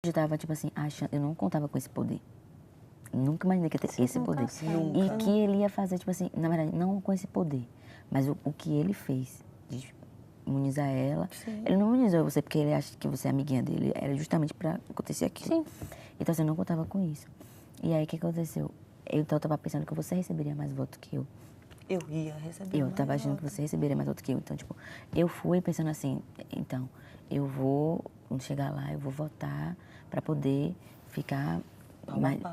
Eu tava, tipo assim, achando, eu não contava com esse poder. Nunca imaginei que ia ter esse poder. E que ele ia fazer, tipo assim, na verdade, não com esse poder, mas o que ele fez de imunizar ela. Sim. Ele não imunizou você porque ele acha que você é amiguinha dele, era justamente pra acontecer aquilo. Sim. Então, assim, eu não contava com isso. E aí, o que aconteceu? Eu tava pensando que você receberia mais votos que eu. Eu ia receber Eu tava achando que você receberia mais votos que eu. Então, tipo, eu fui pensando assim, então, eu vou, quando chegar lá, eu vou votar pra poder ficar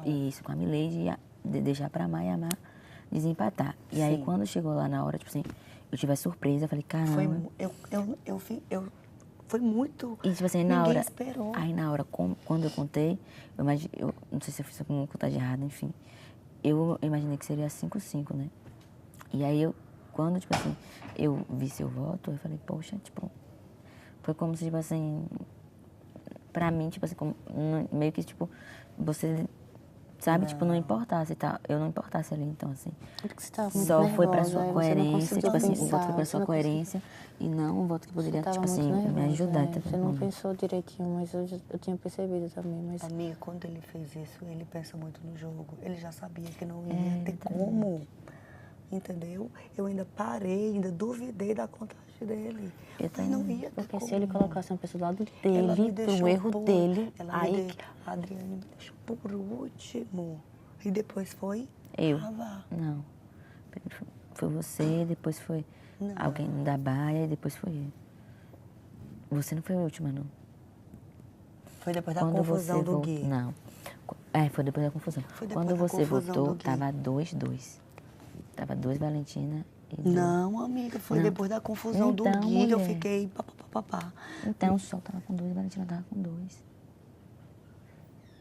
isso, com a Mileide, deixar pra amar e amar, desempatar. E aí, quando chegou lá na hora, tipo assim, eu tive a surpresa, eu falei, caramba. Foi muito. E, tipo assim, ninguém esperou. Aí, na hora, quando eu contei, eu não sei se eu fiz alguma contagem errada, enfim. Eu imaginei que seria 5-5, né? E aí, quando, tipo assim, eu vi seu voto, eu falei, poxa, tipo, foi como se, tipo assim, pra mim, tipo assim, meio que, tipo, você, sabe, tipo, não importasse e tal. Eu não importasse ali, então, assim. Porque você tava muito só nervosa, foi pra sua coerência, tipo assim, o voto foi pra sua coerência e não um voto que poderia, tipo assim, me ajudar. Você não pensou direitinho, mas eu tinha percebido também, mas... Amiga, quando ele fez isso, ele pensa muito no jogo. Ele já sabia que não ia ter como, entendeu? Eu ainda parei, ainda duvidei da contagem dele. Mas não ia ter Porque como. se ele colocasse uma pessoa do lado dele, pro erro dele, aí... A Adriane me deixou por último. E depois foi eu. Ava. Não. Foi você, depois foi alguém da Baia e depois foi eu. Você não foi a última, não. Foi depois da confusão do Gui. Não. Foi depois da confusão. Quando você votou, tava 2-2. Tava 2 Valentina e 2. Não, amiga, foi depois da confusão do Gui que eu fiquei papapá. Então, o Sol tava com 2 e a Valentina tava com 2.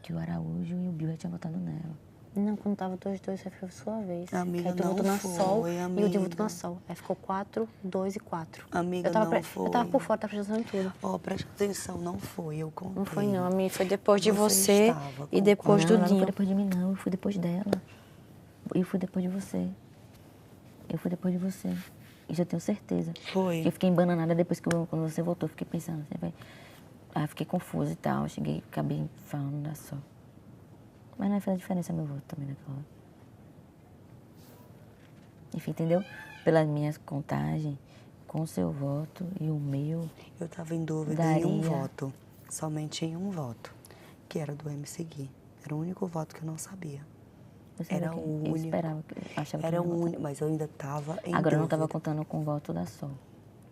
Que o Araújo e o Bill já tinham votado nela. Não, quando tava 2-2, foi a sua vez. Amiga, aí tu votou na Sol e o Di votou na Sol. Aí ficou 4-2 e 4. Amiga, foi. Eu tava por fora, tava prestando tudo. Ó, presta atenção, não foi, eu contei. Não foi não, amiga, foi depois de você e depois do Dinho. Não foi depois de mim, não, eu fui depois dela. Eu fui depois de você. Eu fui depois de você. Isso eu tenho certeza. Foi. Eu fiquei embananada depois que quando você votou, fiquei pensando, aí fiquei confusa e tal, acabei falando da Sol. Mas não fez a diferença meu voto também naquela hora. Enfim, entendeu? Pelas minhas contagens, com o seu voto e o meu... Eu tava em dúvida em um voto, somente em um voto, que era do MC Gui. Era o único voto que eu não sabia. Era o único. Eu esperava, achava que era o único, mas eu ainda tava em dúvida. Agora eu não tava contando com o voto da Sol.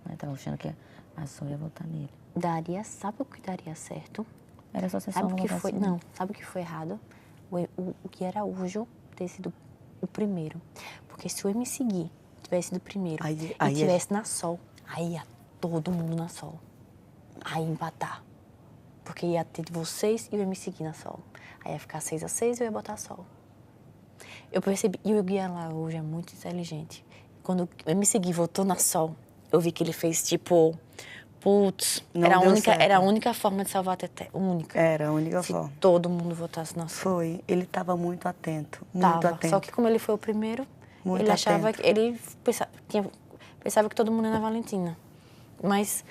Eu tava achando que a Sol ia votar nele. Sabe o que daria certo? Era só ser só uma votação. Não, sabe o que foi errado? O Gui Araújo ter sido o primeiro. Porque se o MC Gui tivesse sido o primeiro e tivesse na Sol, aí ia todo mundo na Sol. Aí ia empatar. Porque ia ter vocês e o MC Gui na Sol. Aí ia ficar 6-6 e eu ia botar a Sol. Eu percebi, e o Gui Araújo é muito inteligente. Quando o MC Gui votou na Sol, eu vi que ele fez tipo... Putz, era a única forma de salvar a Teté, única. Era a única forma. Se todo mundo votasse na Sol. Foi, ele estava muito atento, Só que como ele foi o primeiro, ele achava que ele pensava que todo mundo era na Valentina. Mas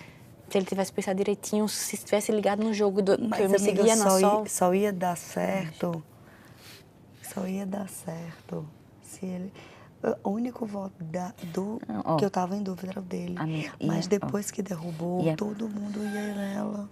se ele tivesse pensado direitinho, se tivesse ligado no jogo que eu me seguia na Sol... Só ia dar certo, se ele... O único voto que eu tava em dúvida era o dele. Mas depois que derrubou, todo mundo ia nela.